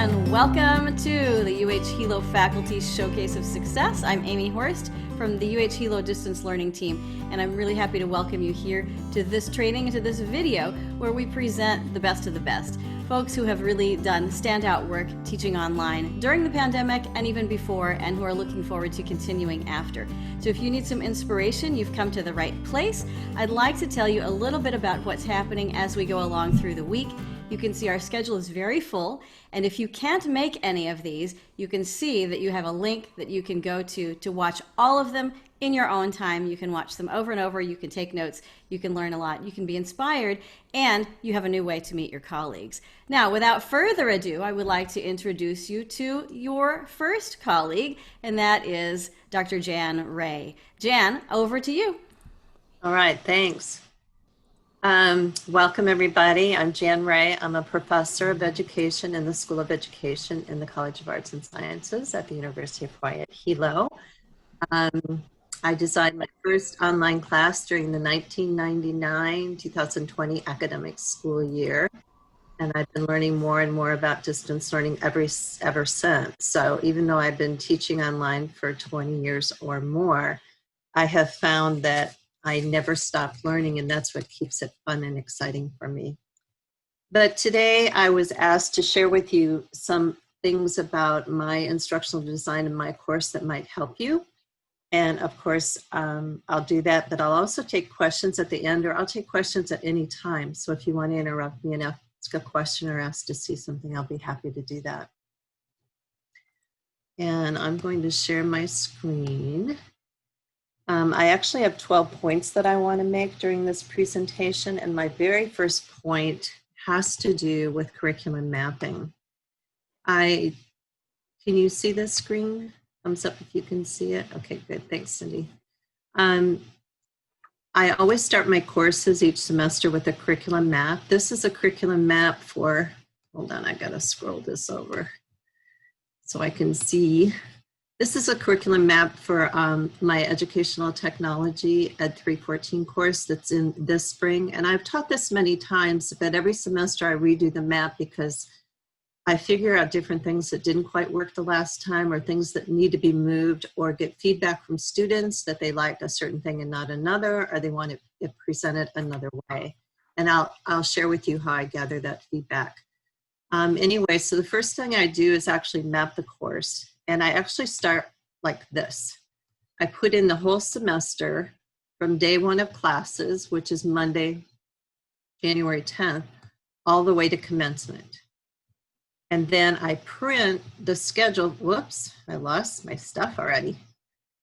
and welcome to the UH Hilo Faculty Showcase of Success. I'm Amy Horst from the UH Hilo Distance Learning Team, and I'm really happy to welcome you here to this training and to this video where we present the best of the best. Folks who have really done standout work teaching online during the pandemic and even before, and who are looking forward to continuing after. So if you need some inspiration, you've come to the right place. I'd like to tell you a little bit about what's happening as we go along through the week. You can see our schedule is very full, and if you can't make any of these, you can see that you have a link that you can go to watch all of them in your own time. You can watch them over and over, you can take notes, you can learn a lot, you can be inspired, and you have a new way to meet your colleagues. Now, without further ado, I would like to introduce you to your first colleague, and that is Dr. Jan Ray. Jan, over to you. All right, thanks. Welcome everybody. I'm Jan Ray. I'm a professor of education in the School of Education in the College of Arts and Sciences at the University of Hawaii at Hilo. I designed my first online class during the 1999-2020 academic school year, and I've been learning more and more about distance learning ever since. So even though I've been teaching online for 20 years or more, I have found that I never stop learning, and that's what keeps it fun and exciting for me. But today I was asked to share with you some things about my instructional design and my course that might help you. And of course, I'll do that, but I'll also take questions at the end, or I'll take questions at any time. So if you want to interrupt me and ask a question or ask to see something, I'll be happy to do that. And I'm going to share my screen. I actually have 12 points that I want to make during this presentation, and my very first point has to do with curriculum mapping. Can you see this screen? Thumbs up if you can see it. Okay, good. Thanks, Cindy. I always start my courses each semester with a curriculum map. This is a curriculum map for, hold on, I gotta scroll this over so I can see. This is a curriculum map for my educational technology Ed 314 course that's in this spring. And I've taught this many times, but every semester I redo the map because I figure out different things that didn't quite work the last time, or things that need to be moved, or get feedback from students that they like a certain thing and not another, or they want it presented another way. And I'll share with you how I gather that feedback. Anyway, so the first thing I do is actually map the course. And I actually start like this. I put in the whole semester from day one of classes, which is Monday, January 10th, all the way to commencement. And then I print the schedule. Whoops, I lost my stuff already.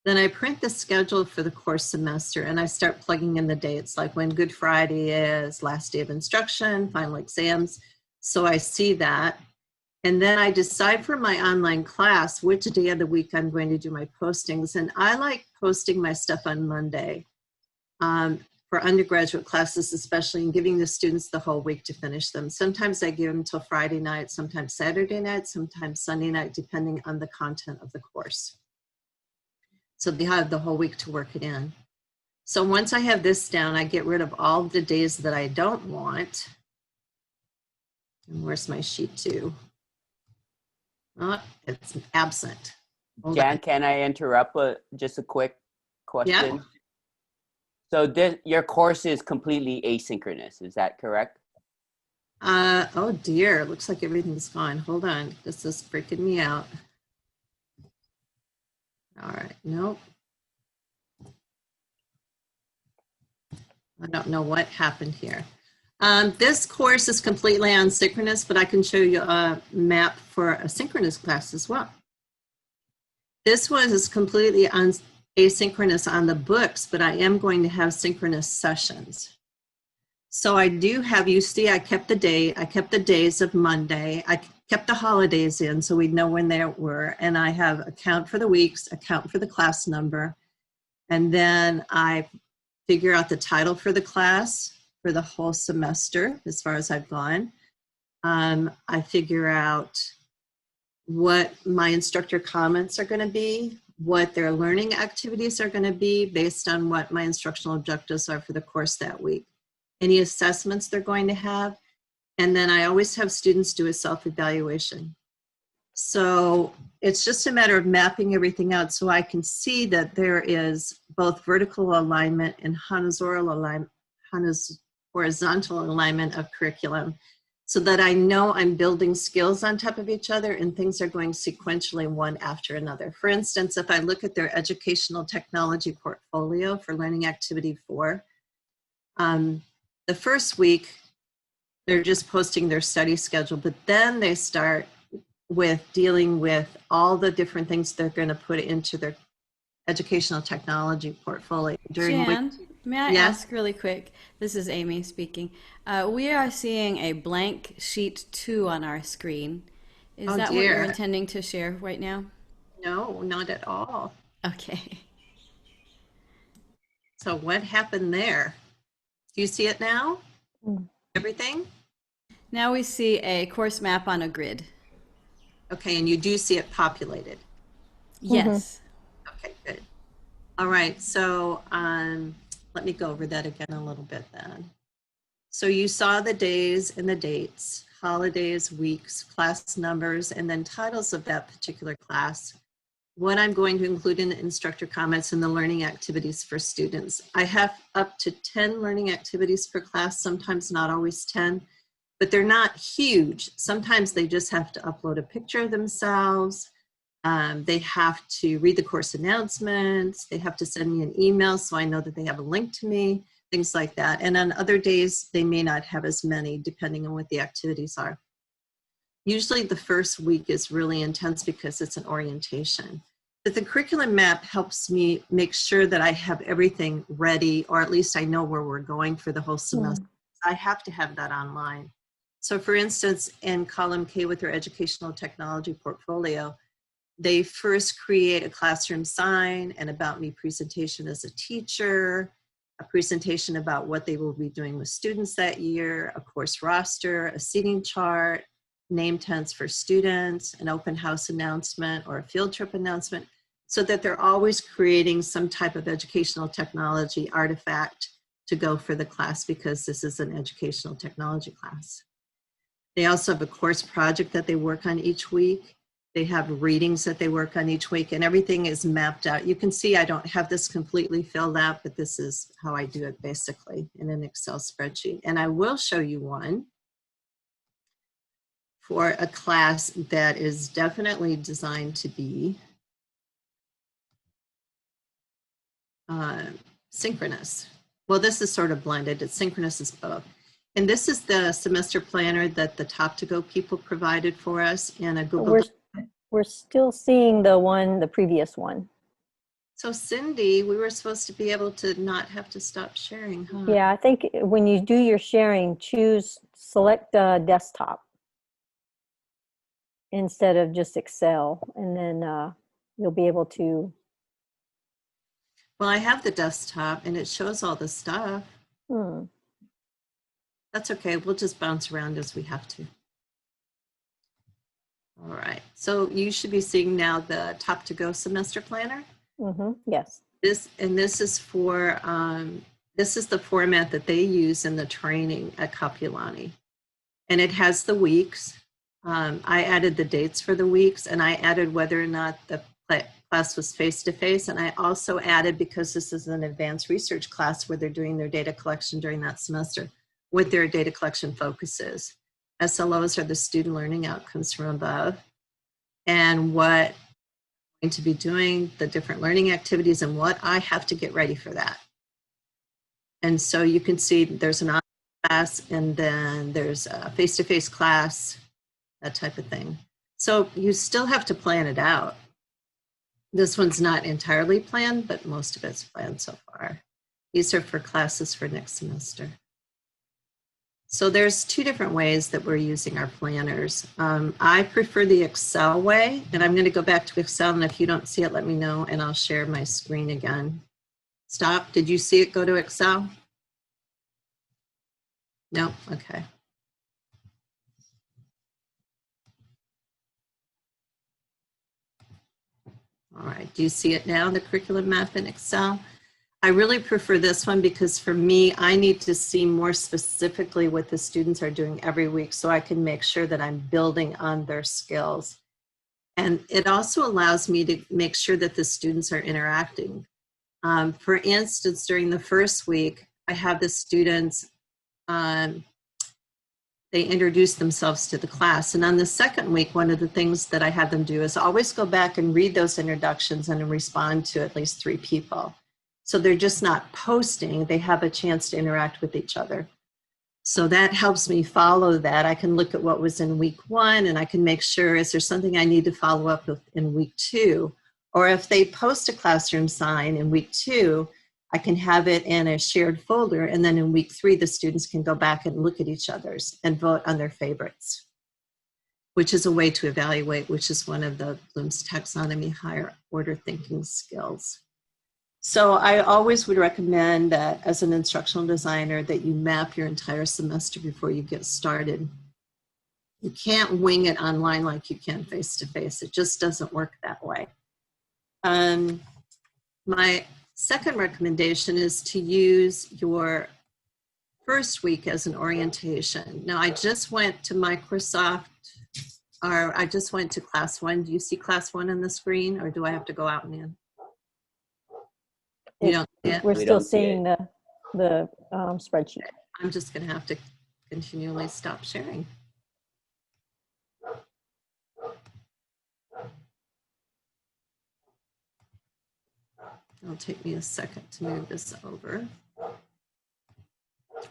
Then I print the schedule for the course semester, and I start plugging in the dates, like when Good Friday is, last day of instruction, final exams. So I see that. And then I decide for my online class which day of the week I'm going to do my postings. And I like posting my stuff on Monday for undergraduate classes, especially, and giving the students the whole week to finish them. Sometimes I give them till Friday night, sometimes Saturday night, sometimes Sunday night, depending on the content of the course. So they have the whole week to work it in. So once I have this down, I get rid of all the days that I don't want. And where's my sheet 2? Oh, it's absent. Jan, can I interrupt with just a quick question? Yeah. So your course is completely asynchronous, is that correct? Oh dear, looks like everything's gone. Hold on, this is freaking me out. All right, nope. I don't know what happened here. This course is completely asynchronous, but I can show you a map for a synchronous class as well. This one is completely asynchronous on the books, but I am going to have synchronous sessions. So I do have, you see, I kept the days of Monday. I kept the holidays in so we'd know when they were. And I have a count for the weeks, a count for the class number. And then I figure out the title for the class for the whole semester, as far as I've gone. I figure out what my instructor comments are going to be, what their learning activities are going to be based on what my instructional objectives are for the course that week, any assessments they're going to have, and then I always have students do a self-evaluation. So it's just a matter of mapping everything out so I can see that there is both vertical alignment and horizontal alignment of curriculum, so that I know I'm building skills on top of each other and things are going sequentially one after another. For instance, if I look at their educational technology portfolio for Learning Activity 4, the first week, they're just posting their study schedule, but then they start with dealing with all the different things they're going to put into their educational technology portfolio. Jan, may I Yes? ask really quick? This is Amy speaking. We are seeing a blank sheet 2 on our screen. Is Oh, that what you're dear. intending to share right now? No, not at all. Okay. So what happened there? Do you see it now? Mm. Everything? Now we see a course map on a grid. Okay, and you do see it populated. Yes. Okay, good. All right, so let me go over that again a little bit then. So you saw the days and the dates, holidays, weeks, class numbers, and then titles of that particular class. What I'm going to include in the instructor comments and the learning activities for students. I have up to 10 learning activities per class, sometimes not always 10, but they're not huge. Sometimes they just have to upload a picture of themselves. They have to read the course announcements. They have to send me an email so I know that they have a link to me, things like that. And on other days, they may not have as many depending on what the activities are. Usually the first week is really intense because it's an orientation. But the curriculum map helps me make sure that I have everything ready, or at least I know where we're going for the whole semester. I have to have that online. So for instance, in column K with their educational technology portfolio, they first create a classroom sign, an about me presentation as a teacher, a presentation about what they will be doing with students that year, a course roster, a seating chart, name tents for students, an open house announcement or a field trip announcement, so that they're always creating some type of educational technology artifact to go for the class, because this is an educational technology class. They also have a course project that they work on each week. They have readings that they work on each week, and everything is mapped out. You can see I don't have this completely filled out, but this is how I do it basically in an Excel spreadsheet. And I will show you one for a class that is definitely designed to be synchronous. Well, this is sort of blended. It's synchronous as both. And this is the semester planner that the Top to Go people provided for us in a Google Doc. We're still seeing the previous one. So Cindy, we were supposed to be able to not have to stop sharing, huh? Yeah, I think when you do your sharing, select desktop instead of just Excel, and then you'll be able to. Well, I have the desktop and it shows all the stuff. That's okay. We'll just bounce around as we have to. All right. So you should be seeing now the Top to Go semester planner. Yes. This is for, this is the format that they use in the training at Kapiolani. And it has the weeks. I added the dates for the weeks, and I added whether or not the class was face-to-face. And I also added, because this is an advanced research class where they're doing their data collection during that semester, what their data collection focus is. SLOs are the student learning outcomes from above, and what I'm going to be doing, the different learning activities, and what I have to get ready for that. And so you can see there's an online class, and then there's a face-to-face class, that type of thing. So you still have to plan it out. This one's not entirely planned, but most of it's planned so far. These are for classes for next semester. So there's two different ways that we're using our planners. I prefer the Excel way, and I'm going to go back to Excel, and if you don't see it, let me know, and I'll share my screen again. Stop. Did you see it go to Excel? No? Okay. All right. Do you see it now, the curriculum map in Excel? I really prefer this one because for me, I need to see more specifically what the students are doing every week so I can make sure that I'm building on their skills. And it also allows me to make sure that the students are interacting. For instance, during the first week, I have the students, they introduce themselves to the class. And on the second week, one of the things that I have them do is always go back and read those introductions and respond to at least 3 people. So they're just not posting, they have a chance to interact with each other. So that helps me follow that. I can look at what was in week 1 and I can make sure, is there something I need to follow up with in week 2? Or if they post a classroom sign in week 2, I can have it in a shared folder, and then in week 3, the students can go back and look at each other's and vote on their favorites, which is a way to evaluate, which is one of the Bloom's taxonomy higher order thinking skills. So I always would recommend that as an instructional designer that you map your entire semester before you get started. You can't wing it online like you can face-to-face. It just doesn't work that way. My second recommendation is to use your first week as an orientation. Now, I just went to Microsoft, or I just went to class 1. Do you see class 1 on the screen, or do I have to go out and in? You don't see it? We're We still don't see seeing the spreadsheet. I'm just going to have to continually stop sharing. It'll take me a second to move this over.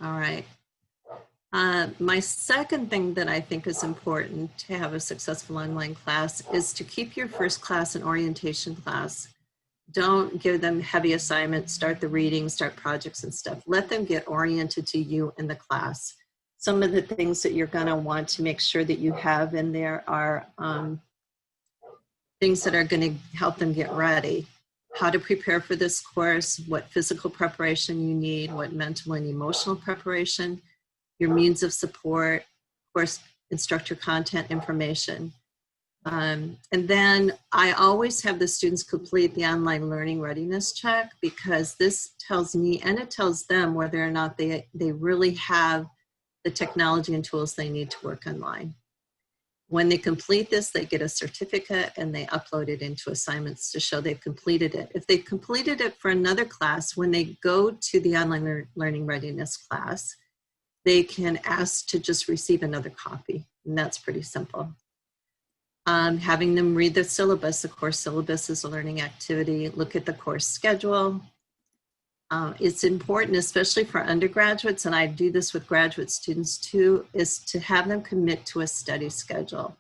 All right. My second thing that I think is important to have a successful online class is to keep your first class an orientation class. Don't give them heavy assignments, start the reading, start projects and stuff. Let them get oriented to you in the class. Some of the things that you're gonna want to make sure that you have in there are things that are gonna help them get ready. How to prepare for this course, what physical preparation you need, what mental and emotional preparation, your means of support, course instructor content information. And then I always have the students complete the online learning readiness check, because this tells me and it tells them whether or not they really have the technology and tools they need to work online. When they complete this, they get a certificate and they upload it into assignments to show they've completed it. If they completed it for another class, when they go to the online learning readiness class, they can ask to just receive another copy, and that's pretty simple. Having them read the syllabus. The course syllabus is a learning activity. Look at the course schedule. It's important, especially for undergraduates, and I do this with graduate students too, is to have them commit to a study schedule.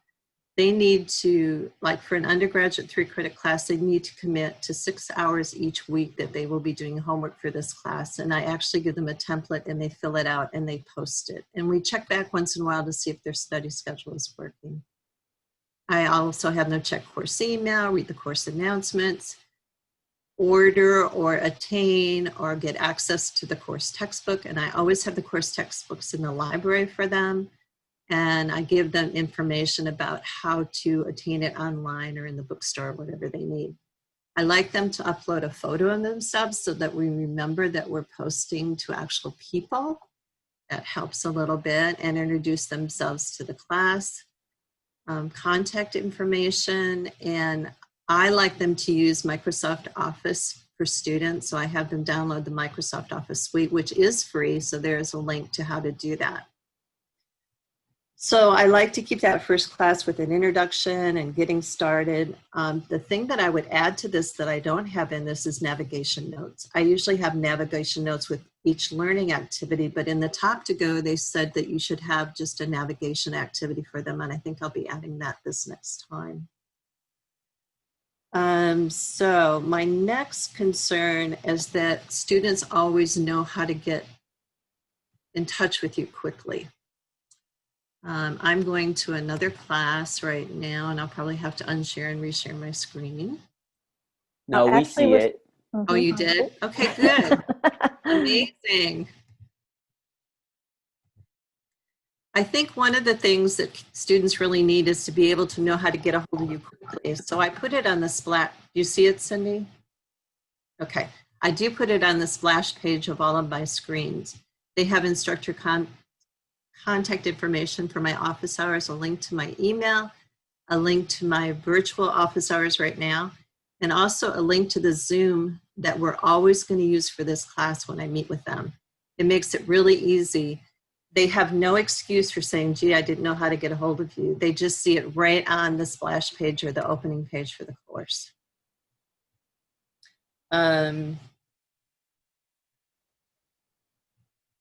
They need to, like for an undergraduate 3-credit class, they need to commit to 6 hours each week that they will be doing homework for this class. And I actually give them a template and they fill it out and they post it. And we check back once in a while to see if their study schedule is working. I also have them check course email, read the course announcements, order or attain or get access to the course textbook. And I always have the course textbooks in the library for them. And I give them information about how to attain it online or in the bookstore, whatever they need. I like them to upload a photo of themselves so that we remember that we're posting to actual people. That helps a little bit, and introduce themselves to the class. Contact information, and I like them to use Microsoft Office for students, so I have them download the Microsoft Office suite, which is free, so there's a link to how to do that. So I like to keep that first class with an introduction and getting started. The thing that I would add to this that I don't have in this is navigation notes. I usually have navigation notes with each learning activity, but in the top to go, they said that you should have just a navigation activity for them, and I think I'll be adding that this next time. So my next concern is that students always know how to get in touch with you quickly. I'm going to another class right now, and I'll probably have to unshare and reshare my screen. No, we see it. Oh, you did? Okay, good. Amazing. I think one of the things that students really need is to be able to know how to get a hold of you quickly. So I put it on the splash. Do you see it, Cindy? Okay. I do put it on the splash page of all of my screens. They have instructor contact information for my office hours, a link to my email, a link to my virtual office hours right now, and also a link to the Zoom that we're always going to use for this class when I meet with them. It makes it really easy. They have no excuse for saying, gee, I didn't know how to get a hold of you. They just see it right on the splash page or the opening page for the course.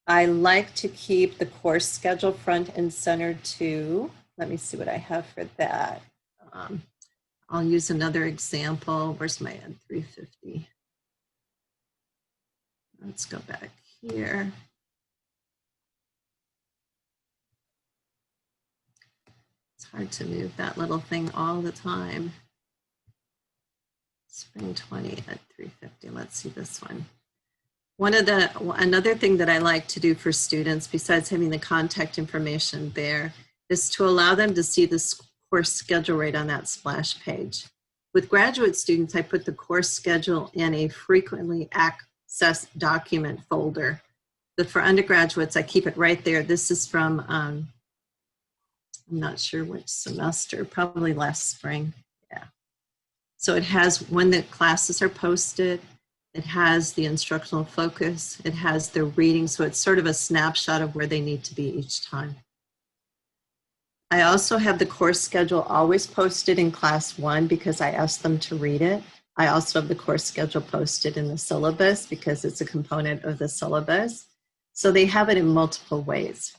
I like to keep the course schedule front and center too. Let me see what I have for that. I'll use another example. Where's my Ed 350? Let's go back here. It's hard to move that little thing all the time. Spring 20 at 350. Let's see this one. Another thing that I like to do for students, besides having the contact information there, is to allow them to see the course schedule right on that splash page. With graduate students, I put the course schedule in a frequently accessed document folder. But for undergraduates, I keep it right there. This is from, I'm not sure which semester, probably last spring. Yeah. So it has when the classes are posted, it has the instructional focus, it has the reading, so it's sort of a snapshot of where they need to be each time. I also have the course schedule always posted in class 1 because I asked them to read it. I also have the course schedule posted in the syllabus because it's a component of the syllabus. So they have it in multiple ways.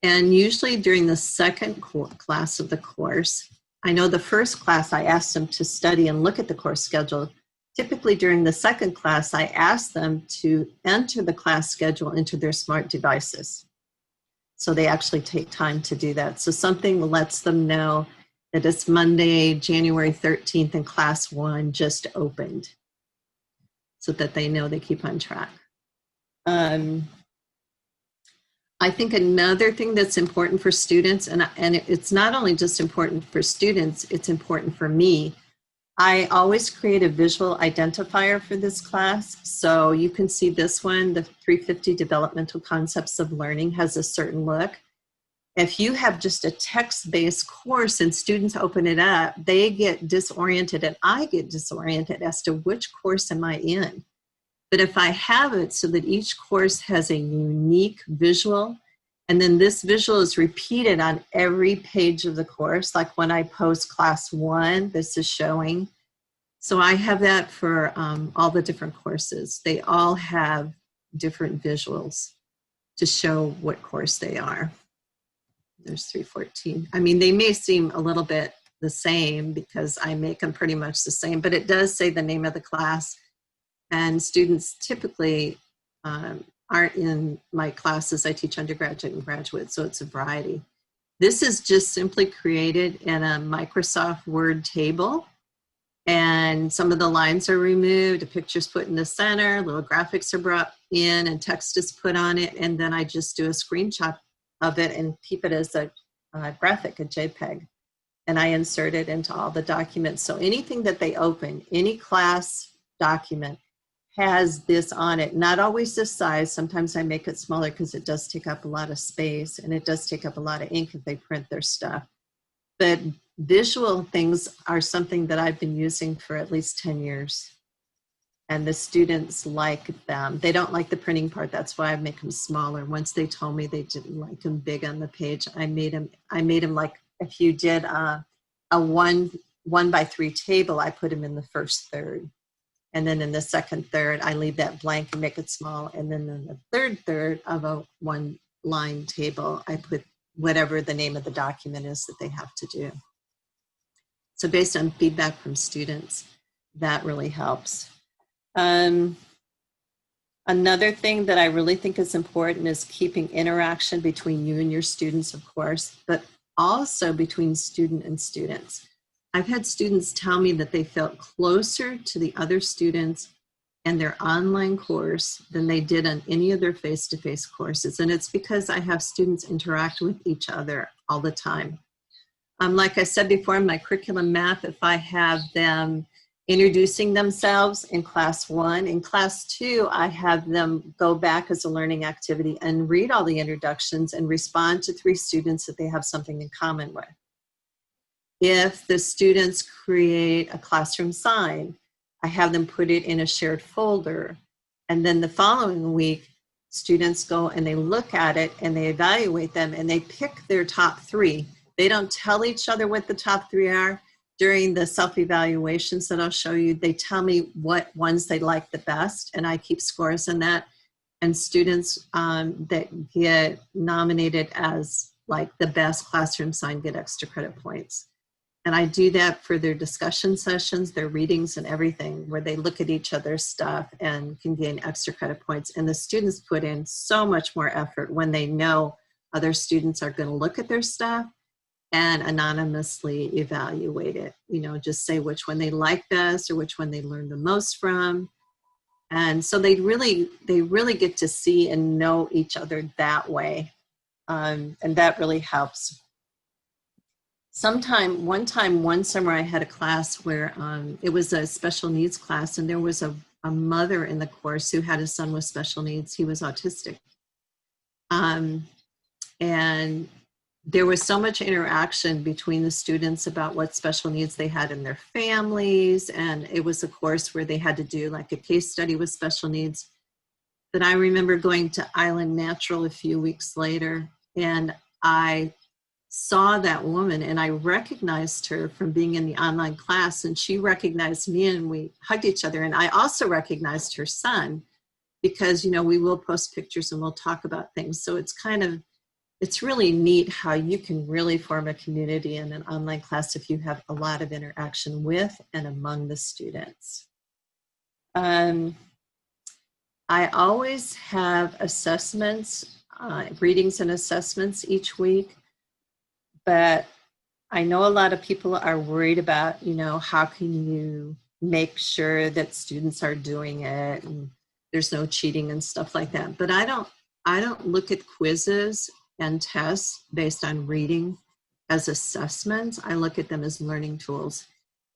And usually during the second class of the course, I know the first class I asked them to study and look at the course schedule. Typically during the second class, I ask them to enter the class schedule into their smart devices. So they actually take time to do that. So something lets them know that it's Monday, January 13th, and class 1 just opened so that they know they keep on track. I think another thing that's important for students, and it's not only just important for students, it's important for me. I always create a visual identifier for this class. So you can see this one, the 350 Developmental Concepts of Learning, has a certain look. If you have just a text-based course and students open it up, they get disoriented and I get disoriented as to which course am I in. But if I have it so that each course has a unique visual, and then this visual is repeated on every page of the course, like when I post class 1, this is showing. So I have that for all the different courses. They all have different visuals to show what course they are. There's 314. I mean, they may seem a little bit the same because I make them pretty much the same, but it does say the name of the class. And students typically aren't in my classes. I teach undergraduate and graduate, so it's a variety. This is just simply created in a Microsoft Word table. And some of the lines are removed, a picture's put in the center, little graphics are brought in, and text is put on it. And then I just do a screenshot of it and keep it as a graphic, a JPEG. And I insert it into all the documents. So anything that they open, any class document, has this on it. Not always this size. Sometimes I make it smaller because it does take up a lot of space and it does take up a lot of ink if they print their stuff. But visual things are something that I've been using for at least 10 years. And the students like them. They don't like the printing part. That's why I make them smaller. Once they told me they didn't like them big on the page, I made them like if you did a 1x3 table, I put them in the first third. And then in the second third, I leave that blank and make it small. And then in the third third of a 1-line table, I put whatever the name of the document is that they have to do. So based on feedback from students, that really helps. Another thing that I really think is important is keeping interaction between you and your students, of course, but also between student and students. I've had students tell me that they felt closer to the other students and their online course than they did on any of their face-to-face courses. And it's because I have students interact with each other all the time. Like I said before in my curriculum math, if I have them introducing themselves in class 1, in class 2, I have them go back as a learning activity and read all the introductions and respond to 3 students that they have something in common with. if the students create a classroom sign, I have them put it in a shared folder. And then the following week, students go and they look at it and they evaluate them and they pick their top 3. They don't tell each other what the top 3 are. During the self-evaluations that I'll show you, they tell me what ones they like the best, and I keep scores on that. And students that get nominated as like the best classroom sign get extra credit points. And I do that for their discussion sessions, their readings and everything, where they look at each other's stuff and can gain extra credit points. And the students put in so much more effort when they know other students are going to look at their stuff and anonymously evaluate it. You know, just say which one they like best or which one they learned the most from. And so they really get to see and know each other that way. And that really helps. One summer I had a class where it was a special needs class, and there was a mother in the course who had a son with special needs. He was autistic. And there was so much interaction between the students about what special needs they had in their families. And it was a course where they had to do like a case study with special needs. But I remember going to Island Natural a few weeks later, and I saw that woman and I recognized her from being in the online class, and she recognized me and we hugged each other. And I also recognized her son because, you know, we will post pictures and we'll talk about things. So it's really neat how you can really form a community in an online class if you have a lot of interaction with and among the students. I always have assessments, readings and assessments each week, but I know a lot of people are worried about, you know, how can you make sure that students are doing it and there's no cheating and stuff like that. But I don't look at quizzes and tests based on reading as assessments. I look at them as learning tools.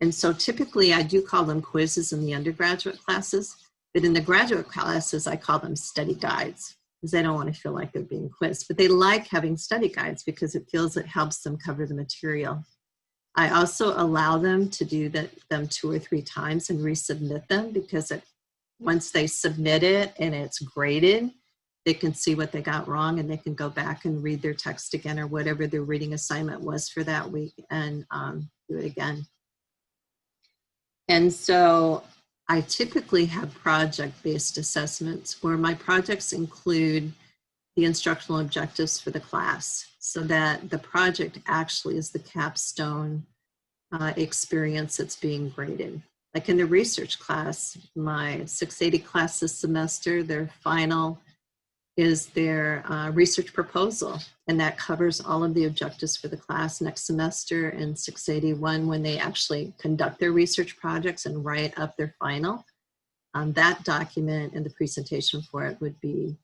And so typically I do call them quizzes in the undergraduate classes, but in the graduate classes, I call them study guides because they don't want to feel like they're being quizzed, but they like having study guides because it helps them cover the material. I also allow them to do them 2 or 3 times and resubmit them because once they submit it and it's graded, they can see what they got wrong and they can go back and read their text again or whatever their reading assignment was for that week and do it again. And so I typically have project-based assessments where my projects include the instructional objectives for the class so that the project actually is the capstone experience that's being graded. Like in the research class, my 680 class this semester, their final is their research proposal, and that covers all of the objectives for the class. Next semester in 681, when they actually conduct their research projects and write up their final, that document and the presentation for it would be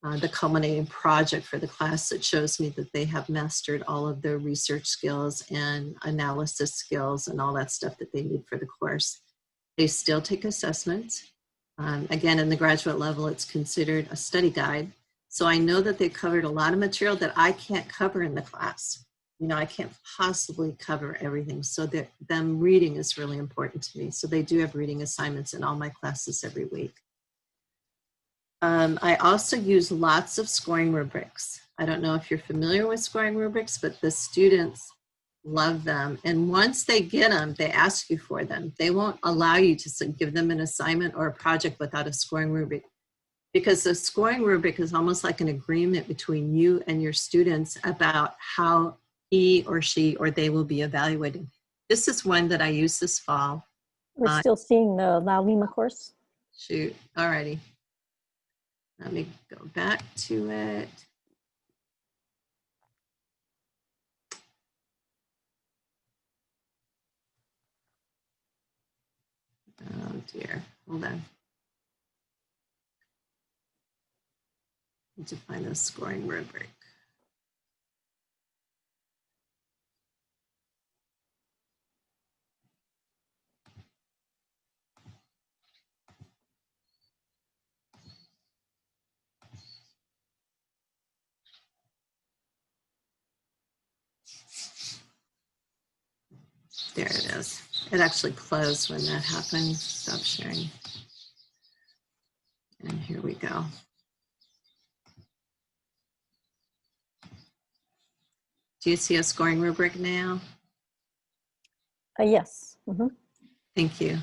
the culminating project for the class that shows me that they have mastered all of their research skills and analysis skills and all that stuff that they need for the course. They still take assessments. Again, in the graduate level, it's considered a study guide. So I know that they covered a lot of material that I can't cover in the class. You know, I can't possibly cover everything. So them reading is really important to me. So they do have reading assignments in all my classes every week. I also use lots of scoring rubrics. I don't know if you're familiar with scoring rubrics, but the students love them. And once they get them, they ask you for them. They won't allow you to give them an assignment or a project without a scoring rubric, because the scoring rubric is almost like an agreement between you and your students about how he or she or they will be evaluated. This is one that I used this fall. We're still seeing the La Lima course. Shoot, alrighty. Let me go back to it. Oh dear, hold on. Need to find the scoring rubric. There it is. It actually closed when that happened. Stop sharing. And here we go. Do you see a scoring rubric now? Yes. Mhm. Thank you.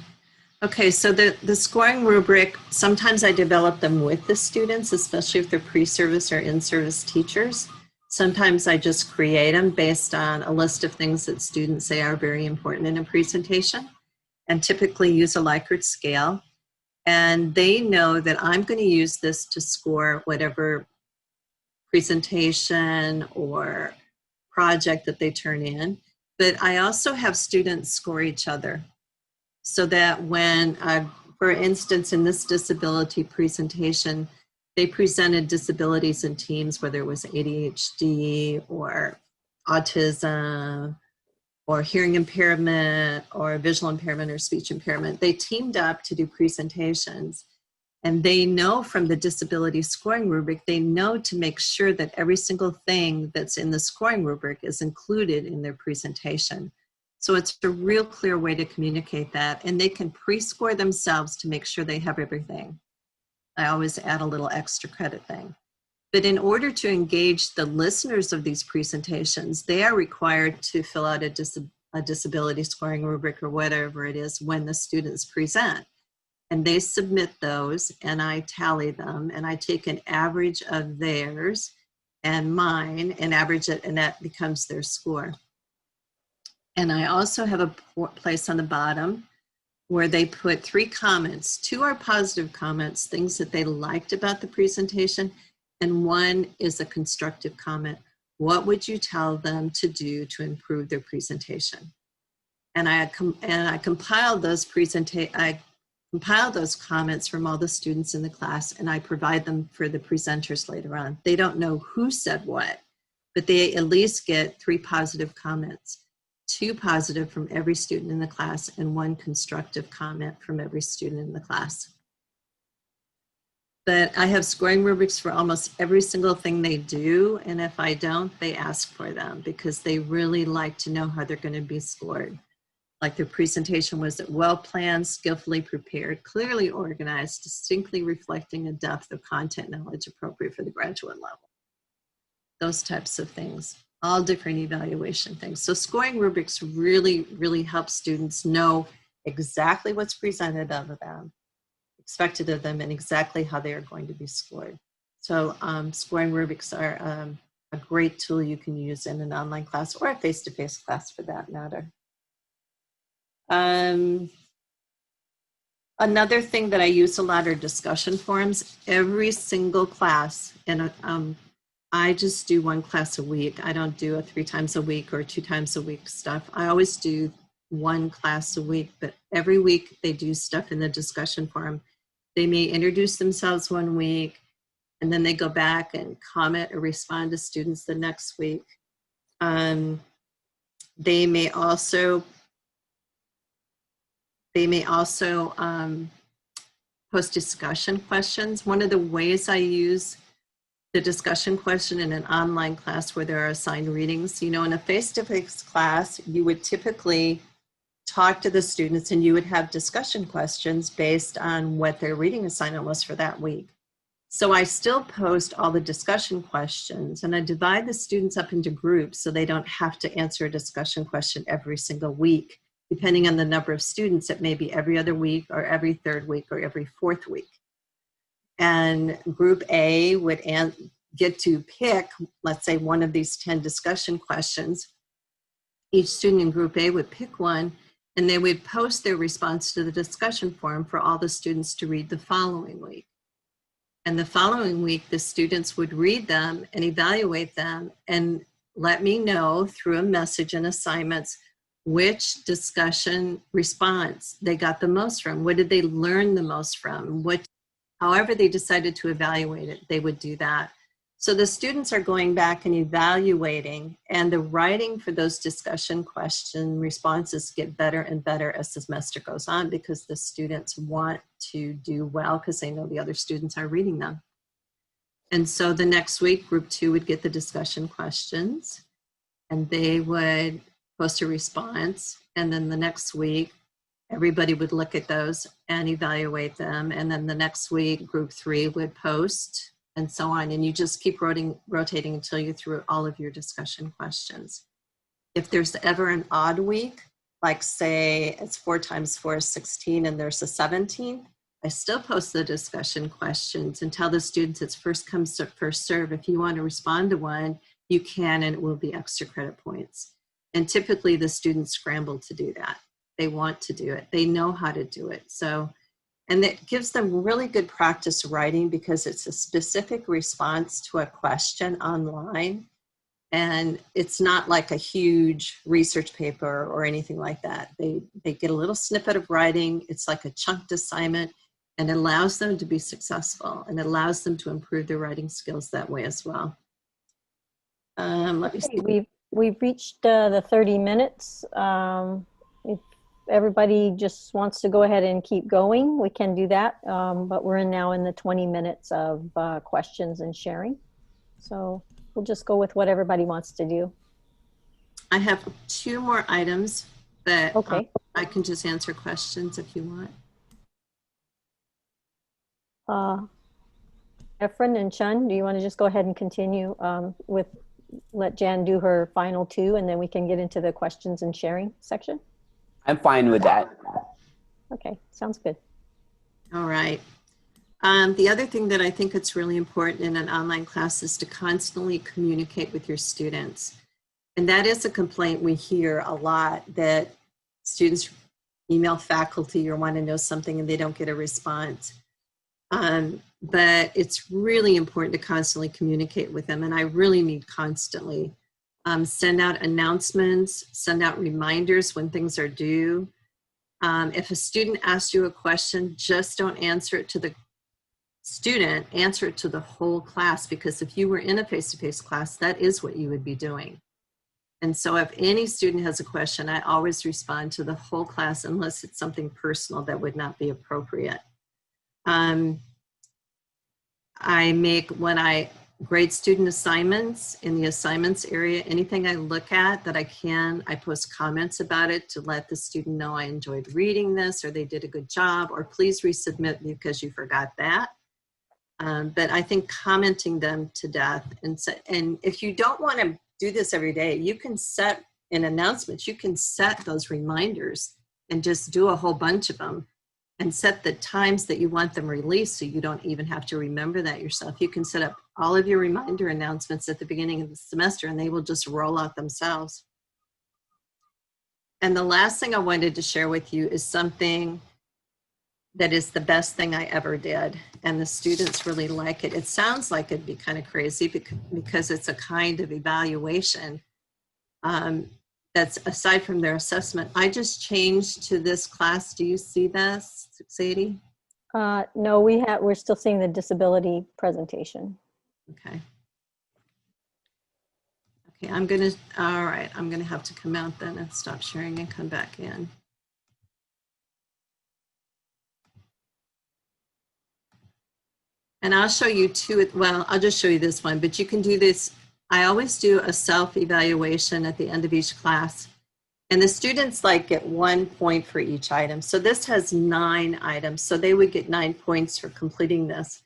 Okay, so the scoring rubric, sometimes I develop them with the students, especially if they're pre-service or in-service teachers. Sometimes I just create them based on a list of things that students say are very important in a presentation, and typically use a Likert scale. And they know that I'm going to use this to score whatever presentation or project that they turn in. But I also have students score each other, so that when, for instance, in this disability presentation, they presented disabilities in teams, whether it was ADHD or autism or hearing impairment or visual impairment or speech impairment. They teamed up to do presentations. And they know from the disability scoring rubric, they know to make sure that every single thing that's in the scoring rubric is included in their presentation. So it's a real clear way to communicate that, and they can pre-score themselves to make sure they have everything. I always add a little extra credit thing. But in order to engage the listeners of these presentations, they are required to fill out a disability scoring rubric or whatever it is when the students present. And they submit those, and I tally them, and I take an average of theirs and mine and average it, and that becomes their score. And I also have a place on the bottom where they put 3 comments. 2 are positive comments, things that they liked about the presentation, and 1 is a constructive comment. What would you tell them to do to improve their presentation? And I compiled those comments from all the students in the class, and I provide them for the presenters later on. They don't know who said what, but they at least get 3 positive comments. 2 positive from every student in the class and 1 constructive comment from every student in the class. But I have scoring rubrics for almost every single thing they do, and if I don't, they ask for them because they really like to know how they're going to be scored. Like their presentation was well planned, skillfully prepared, clearly organized, distinctly reflecting a depth of content knowledge appropriate for the graduate level. Those types of things, all different evaluation things. So scoring rubrics really, really help students know exactly what's presented of them, expected of them, and exactly how they are going to be scored. So scoring rubrics are a great tool you can use in an online class or a face-to-face class for that matter. Another thing that I use a lot are discussion forums. Every single class, and I just do 1 class a week. I don't do a 3 times a week or 2 times a week stuff. I always do 1 class a week, but every week they do stuff in the discussion forum. They may introduce themselves 1 week, and then they go back and comment or respond to students the next week. They may also post discussion questions. One of the ways I use the discussion question in an online class where there are assigned readings, in a face-to-face class, you would typically talk to the students and you would have discussion questions based on what their reading assignment was for that week. So I still post all the discussion questions, and I divide the students up into groups so they don't have to answer a discussion question every single week. Depending on the number of students, it may be every other week or every 3rd week or every 4th week. And group A would get to pick, let's say, one of these 10 discussion questions. Each student in group A would pick one, and they would post their response to the discussion forum for all the students to read the following week. And the following week, the students would read them and evaluate them and let me know through a message and assignments which discussion response they got the most from. What did they learn the most from? However they decided to evaluate it, they would do that. So the students are going back and evaluating, and the writing for those discussion question responses get better and better as the semester goes on because the students want to do well because they know the other students are reading them. And so the next week, group 2 would get the discussion questions, and they would post a response, and then the next week, everybody would look at those and evaluate them. And then the next week, group 3 would post, and so on. And you just keep rotating until you through all of your discussion questions. If there's ever an odd week, like say it's 4 times 4 is 16 and there's a 17, I still post the discussion questions and tell the students it's first come, first serve. If you want to respond to one, you can, and it will be extra credit points. And typically the students scramble to do that. They want to do it. They know how to do it. So, and it gives them really good practice writing because it's a specific response to a question online. And it's not like a huge research paper or anything like that. They get a little snippet of writing. It's like a chunked assignment, and it allows them to be successful, and it allows them to improve their writing skills that way as well. Let me see. We've reached the 30 minutes. If everybody just wants to go ahead and keep going, we can do that. But we're now in the 20 minutes of questions and sharing. So we'll just go with what everybody wants to do. I have 2 more items, but okay. I can just answer questions if you want. Efren and Chun, do you want to just go ahead and continue let Jan do her final 2, and then we can get into the questions and sharing section? I'm fine with that. Okay, sounds good. All right. The other thing that I think it's really important in an online class is to constantly communicate with your students. And that is a complaint we hear a lot, that students email faculty or want to know something and they don't get a response. But it's really important to constantly communicate with them. And I really mean constantly. Send out announcements, send out reminders when things are due. If a student asks you a question, just don't answer it to the student, answer it to the whole class, because if you were in a face-to-face class, that is what you would be doing. And so if any student has a question, I always respond to the whole class unless it's something personal that would not be appropriate. When I grade student assignments in the assignments area, anything I look at that I post comments about it to let the student know I enjoyed reading this, or they did a good job, or please resubmit because you forgot that. But I think commenting them to death, and if you don't want to do this every day, you can set in announcements, you can set those reminders and just do a whole bunch of them and set the times that you want them released so you don't even have to remember that yourself. You can set up all of your reminder announcements at the beginning of the semester and they will just roll out themselves. And the last thing I wanted to share with you is something that is the best thing I ever did. And the students really like it. It sounds like it'd be kind of crazy because it's a kind of evaluation that's aside from their assessment. I just changed to this class. Do you see this, Sadie? No, we're still seeing the disability presentation. Okay. Okay, all right, I'm gonna have to come out then and stop sharing and come back in. And I'll show you I'll just show you this one, but you can do this. I always do a self-evaluation at the end of each class. And the students get 1 point for each item. So this has 9 items. So they would get 9 points for completing this.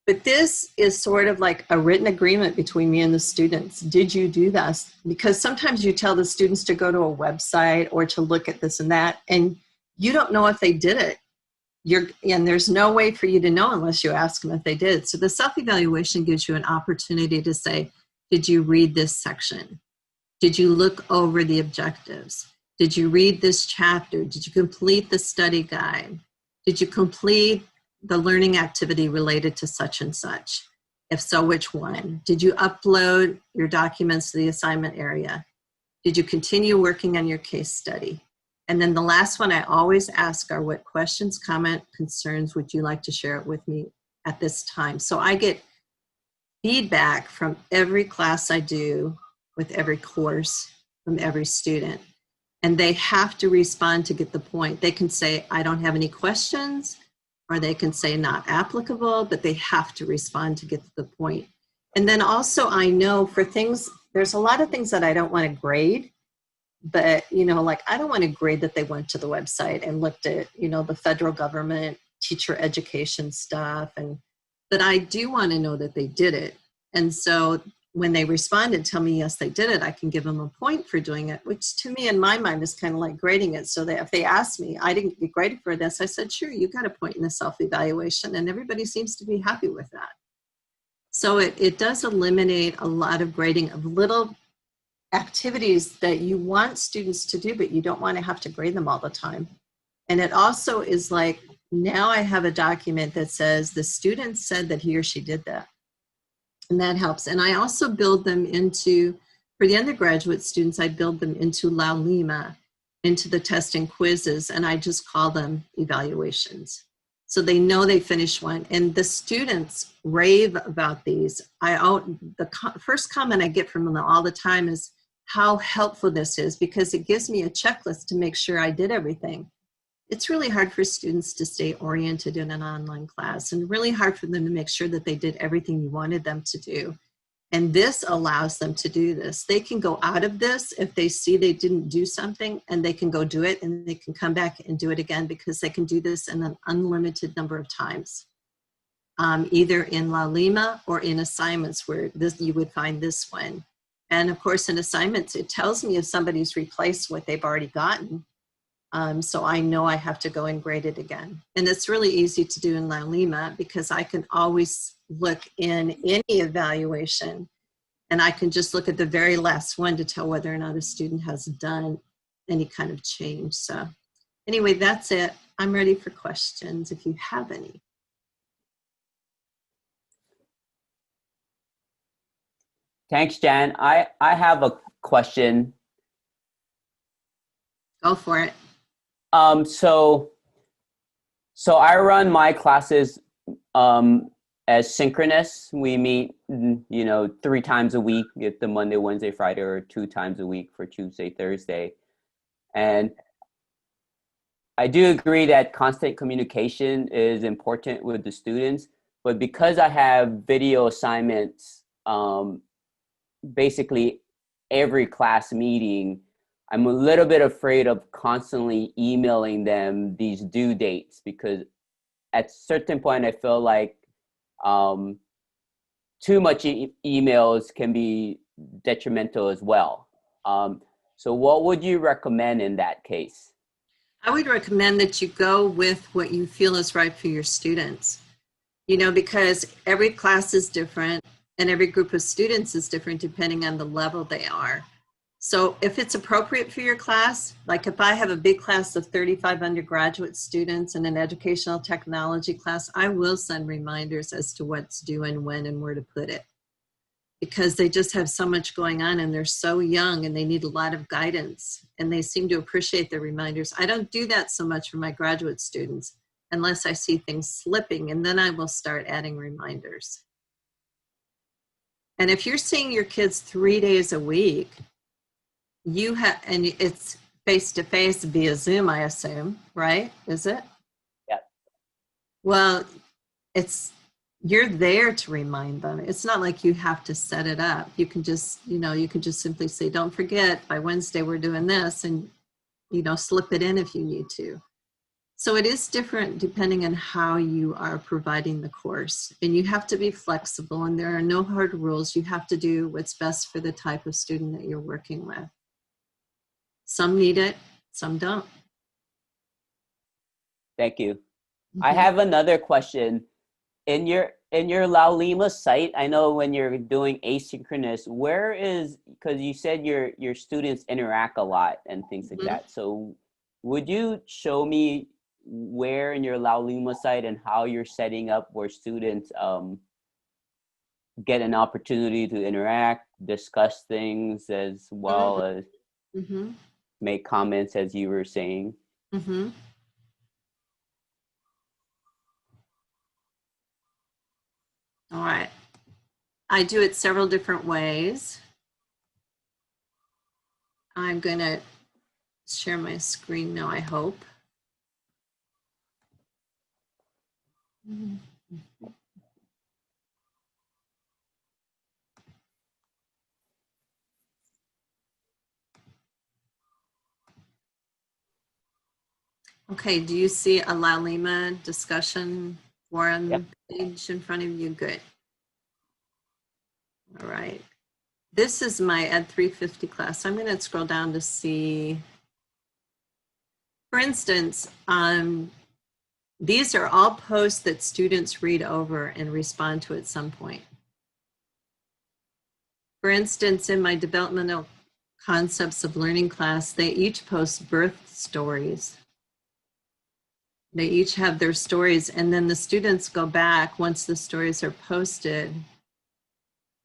But this is sort of like a written agreement between me and the students. Did you do this? Because sometimes you tell the students to go to a website or to look at this and that, and you don't know if they did it. And there's no way for you to know unless you ask them if they did. So the self-evaluation gives you an opportunity to say, did you read this section? Did you look over the objectives? Did you read this chapter? Did you complete the study guide? Did you complete the learning activity related to such and such? If so, which one? Did you upload your documents to the assignment area? Did you continue working on your case study? And then the last one I always ask are, what questions, comment, concerns would you like to share with me at this time? So I get feedback from every class I do with every course from every student. And they have to respond to get the point. They can say, I don't have any questions, or they can say not applicable, but they have to respond to get to the point. And then also I know for things, there's a lot of things that I don't want to grade. But, you know, like, I don't want to grade that they went to the website and looked at, you know, the federal government teacher education stuff. But I do want to know that they did it. And so when they respond and tell me, yes, they did it, I can give them a point for doing it, which to me, in my mind, is kind of like grading it. So that if they ask me, I didn't get graded for this, I said, sure, you got a point in the self-evaluation. And everybody seems to be happy with that. So it does eliminate a lot of grading of little activities that you want students to do, but you don't want to have to grade them all the time. And it also is like, now I have a document that says the student said that he or she did that. And that helps. And I also build them into, for the undergraduate students, I build them into Laulima, into the test and quizzes, and I just call them evaluations. So they know they finished one. And the students rave about these. First comment I get from them all the time is how helpful this is, because it gives me a checklist to make sure I did everything. It's really hard for students to stay oriented in an online class, and really hard for them to make sure that they did everything you wanted them to do. And this allows them to do this. They can go out of this if they see they didn't do something, and they can go do it, and they can come back and do it again, because they can do this in an unlimited number of times. Either in Laulima or in assignments, where you would find this one. And of course, in assignments, it tells me if somebody's replaced what they've already gotten. So I know I have to go and grade it again. And it's really easy to do in Laulima, because I can always look in any evaluation, and I can just look at the very last one to tell whether or not a student has done any kind of change. So anyway, that's it. I'm ready for questions if you have any. Thanks, Jan. I have a question. Go for it. So I run my classes as synchronous. We meet, 3 times a week, get the Monday, Wednesday, Friday, or 2 times a week for Tuesday, Thursday. And I do agree that constant communication is important with the students, but because I have video assignments, basically every class meeting, I'm a little bit afraid of constantly emailing them these due dates, because at a certain point I feel like too much emails can be detrimental as well. So what would you recommend in that case? I would recommend that you go with what you feel is right for your students, because every class is different and every group of students is different depending on the level they are. So if it's appropriate for your class, like if I have a big class of 35 undergraduate students and an educational technology class, I will send reminders as to what's due and when and where to put it, because they just have so much going on and they're so young and they need a lot of guidance, and they seem to appreciate the reminders. I don't do that so much for my graduate students unless I see things slipping, and then I will start adding reminders. And if you're seeing your kids 3 days a week, and it's face-to-face via Zoom, I assume, right? Is it? Yeah. Well, you're there to remind them. It's not like you have to set it up. You can just, simply say, don't forget, by Wednesday we're doing this, and, slip it in if you need to. So it is different depending on how you are providing the course, and you have to be flexible, and there are no hard rules. You have to do what's best for the type of student that you're working with. Some need it, some don't. Thank you. Mm-hmm. I have another question. In your Laulima site, I know when you're doing asynchronous, because you said your students interact a lot and things like that. So would you show me where in your Laulima site and how you're setting up where students get an opportunity to interact, discuss things, as well as make comments, as you were saying? All right. I do it several different ways. I'm going to share my screen now, I hope. Okay, do you see a La Lima discussion forum Yep. page in front of you? Good. All right. This is my Ed 350 class. I'm going to scroll down to see, for instance, these are all posts that students read over and respond to at some point. For instance, in my developmental concepts of learning class, they each post birth stories. They each have their stories, and then the students go back once the stories are posted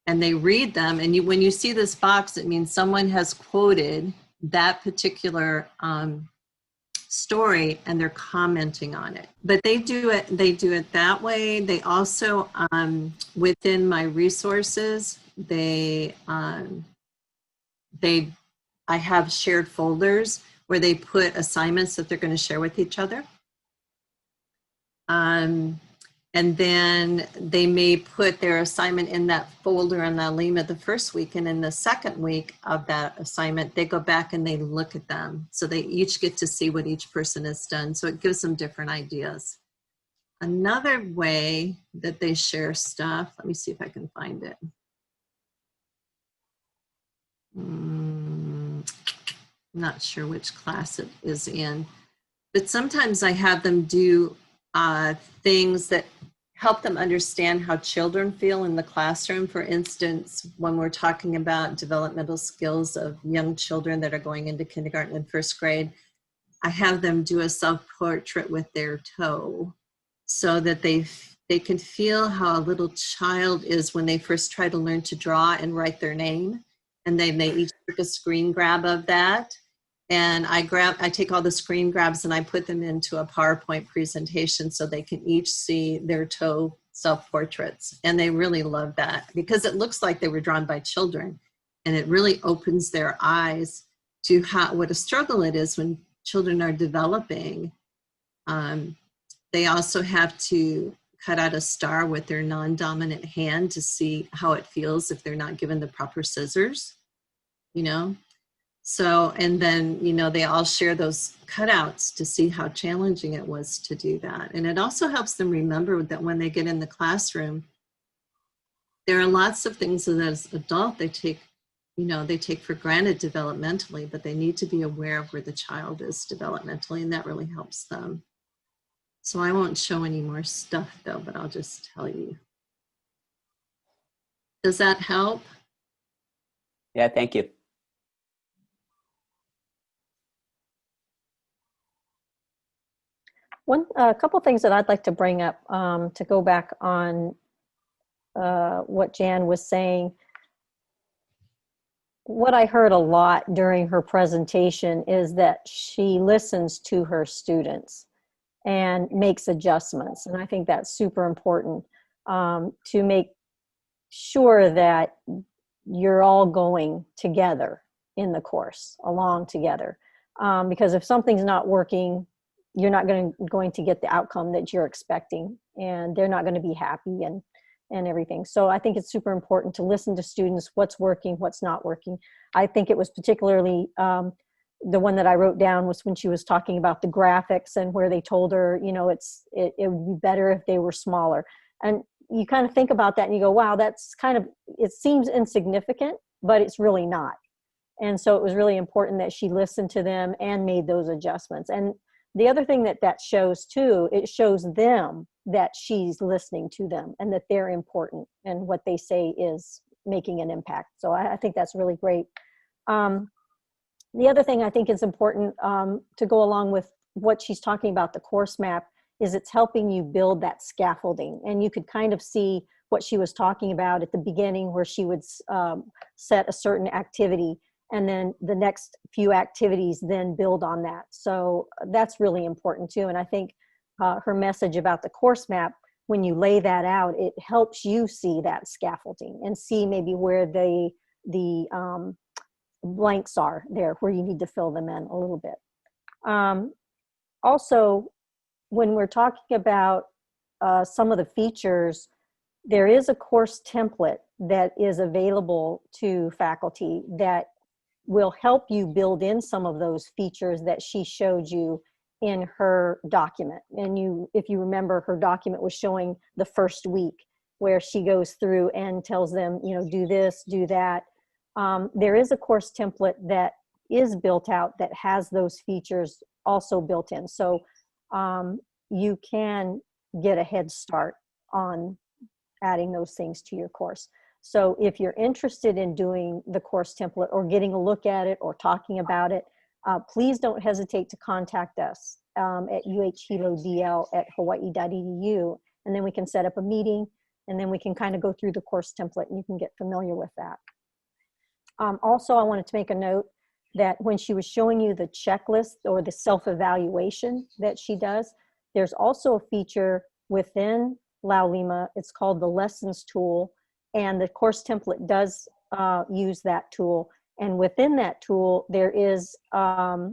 and they read them. And when you see this box, it means someone has quoted that particular story and they're commenting on it. But they do it that way. They also, within my resources, I have shared folders where they put assignments that they're going to share with each other. And then they may put their assignment in that folder on La Lima the first week, and in the second week of that assignment, they go back and they look at them. So they each get to see what each person has done. So it gives them different ideas. Another way that they share stuff, let me see if I can find it. Not sure which class it is in, but sometimes I have them do things that help them understand how children feel in the classroom. For instance, when we're talking about developmental skills of young children that are going into kindergarten and first grade, I have them do a self-portrait with their toe so that they can feel how a little child is when they first try to learn to draw and write their name. And then they each take a screen grab of that. And I take all the screen grabs and I put them into a PowerPoint presentation so they can each see their toe self-portraits. And they really love that because it looks like they were drawn by children. And it really opens their eyes to what a struggle it is when children are developing. They also have to cut out a star with their non-dominant hand to see how it feels if they're not given the proper scissors, you know? So, and then, you know, they all share those cutouts to see how challenging it was to do that. And it also helps them remember that when they get in the classroom, there are lots of things that as an adult they take for granted developmentally, but they need to be aware of where the child is developmentally, and that really helps them. So I won't show any more stuff though, but I'll just tell you. Does that help? Yeah, thank you. A couple things that I'd like to bring up to go back on what Jan was saying. What I heard a lot during her presentation is that she listens to her students and makes adjustments. And I think that's super important to make sure that you're all going together in the course, along together. Because if something's not working, you're not going to get the outcome that you're expecting, and they're not going to be happy and everything. So I think it's super important to listen to students, what's working, what's not working. I think it was particularly the one that I wrote down was when she was talking about the graphics and where they told her, you know, it would be better if they were smaller. And you kind of think about that and you go, wow, that's it seems insignificant, but it's really not. And so it was really important that she listened to them and made those adjustments. And the other thing that shows too, it shows them that she's listening to them and that they're important and what they say is making an impact. So I think that's really great. The other thing I think is important to go along with what she's talking about, the course map, is it's helping you build that scaffolding. And you could kind of see what she was talking about at the beginning where she would set a certain activity and then the next few activities then build on that. So that's really important too. And I think her message about the course map, when you lay that out, it helps you see that scaffolding and see maybe where the blanks are there, where you need to fill them in a little bit. Also, when we're talking about some of the features, there is a course template that is available to faculty that will help you build in some of those features that she showed you in her document. And if you remember, her document was showing the first week where she goes through and tells them, do this, do that. There is a course template that is built out that has those features also built in. So you can get a head start on adding those things to your course. So if you're interested in doing the course template or getting a look at it or talking about it, please don't hesitate to contact us at uhhilodl@hawaii.edu, and then we can set up a meeting, and then we can kind of go through the course template and you can get familiar with that. Also, I wanted to make a note that when she was showing you the checklist or the self-evaluation that she does, there's also a feature within Laulima. It's called the lessons tool, and the course template does use that tool. And within that tool, there is a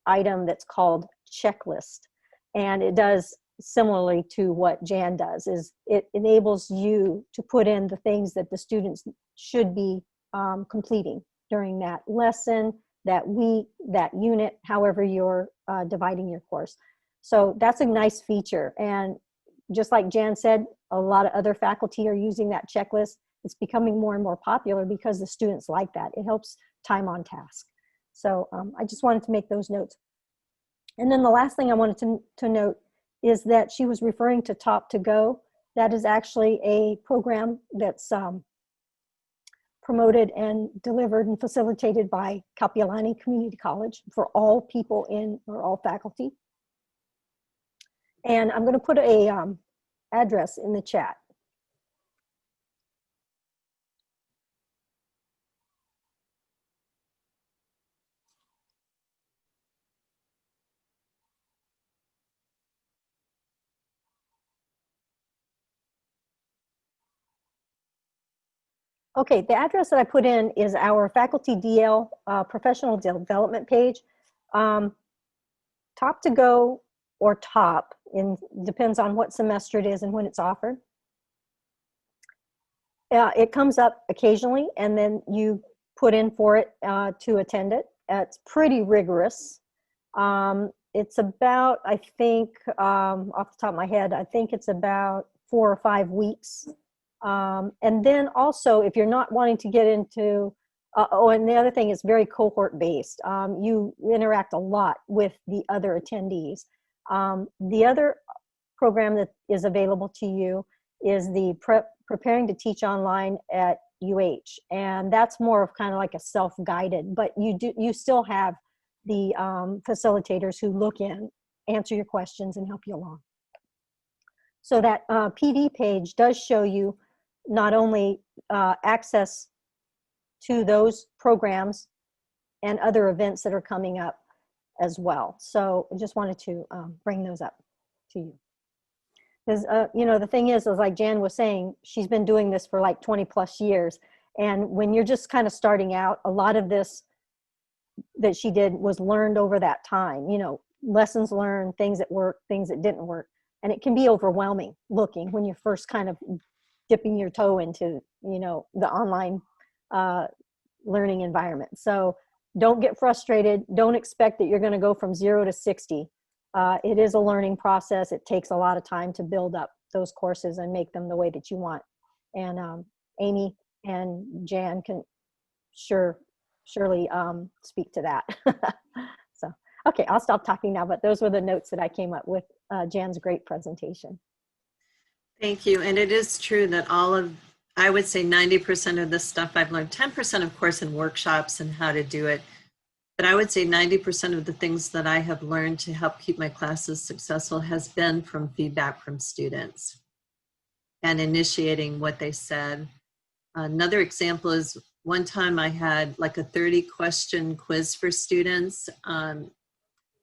item that's called checklist, and it does similarly to what Jan does. Is it enables you to put in the things that the students should be completing during that lesson, that week, that unit, however you're dividing your course. So that's a nice feature. And just like Jan said, a lot of other faculty are using that checklist. It's becoming more and more popular because the students like that. It helps time on task. So I just wanted to make those notes. And then the last thing I wanted to note is that she was referring to Top to Go. That is actually a program that's promoted and delivered and facilitated by Kapiolani Community College for all people or all faculty. And I'm going to put a address in the chat. Okay, the address that I put in is our faculty DL professional development page. Top to Go or Top, depends on what semester it is and when it's offered. It comes up occasionally, and then you put in for it to attend it. It's pretty rigorous. It's about, I think, off the top of my head, I think it's about 4 or 5 weeks. And then also, if you're not wanting to get into, and the other thing is very cohort based. You interact a lot with the other attendees. The other program that is available to you is the Preparing to Teach Online at UH. And that's more of kind of like a self-guided, but you still have the facilitators who look in, answer your questions, and help you along. So that PD page does show you not only access to those programs and other events that are coming up as well. So I just wanted to bring those up to you. Because, the thing is like Jan was saying, she's been doing this for like 20 plus years. And when you're just kind of starting out, a lot of this that she did was learned over that time, lessons learned, things that worked, things that didn't work. And it can be overwhelming looking when you're first kind of dipping your toe into, the online learning environment. So don't get frustrated. Don't expect that you're going to go from 0 to 60. It is a learning process. It takes a lot of time to build up those courses and make them the way that you want. And Amy and Jan can surely speak to that. So, okay, I'll stop talking now, but those were the notes that I came up with Jan's great presentation. Thank you. And it is true that I would say 90% of this stuff I've learned, 10% of course in workshops and how to do it. But I would say 90% of the things that I have learned to help keep my classes successful has been from feedback from students and initiating what they said. Another example is one time I had like a 30-question quiz for students,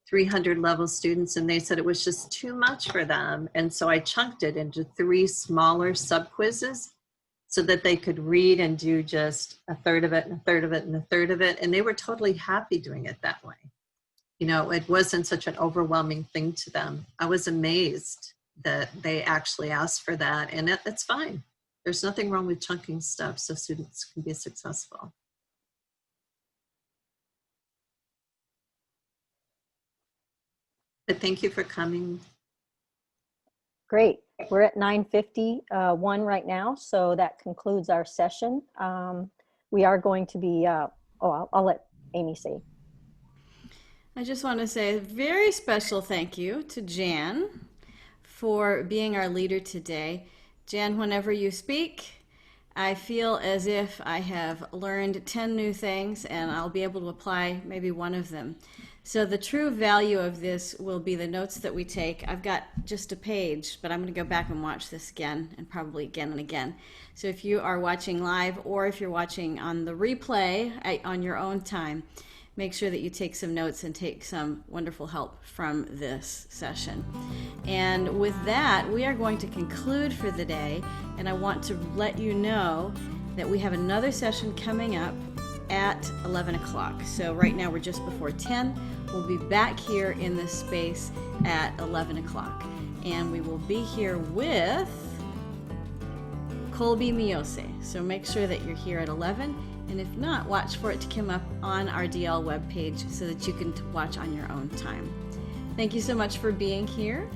300 level students, and they said it was just too much for them. And so I chunked it into 3 smaller sub-quizzes so that they could read and do just a third of it and a third of it and a third of it. And they were totally happy doing it that way. It wasn't such an overwhelming thing to them. I was amazed that they actually asked for that, and that's fine. There's nothing wrong with chunking stuff so students can be successful. But thank you for coming. Great. We're at 9:51 right now, so that concludes our session. We are going to be, I'll let Amy say. I just want to say a very special thank you to Jan for being our leader today. Jan, whenever you speak, I feel as if I have learned 10 new things and I'll be able to apply maybe one of them. So the true value of this will be the notes that we take. I've got just a page, but I'm going to go back and watch this again and probably again and again. So if you are watching live or if you're watching on the replay on your own time, make sure that you take some notes and take some wonderful help from this session. And with that, we are going to conclude for the day, and I want to let you know that we have another session coming up at 11 o'clock. So right now we're just before 10. We'll be back here in this space at 11 o'clock. And we will be here with Colby Miyose. So make sure that you're here at 11. And if not, watch for it to come up on our DL webpage so that you can watch on your own time. Thank you so much for being here.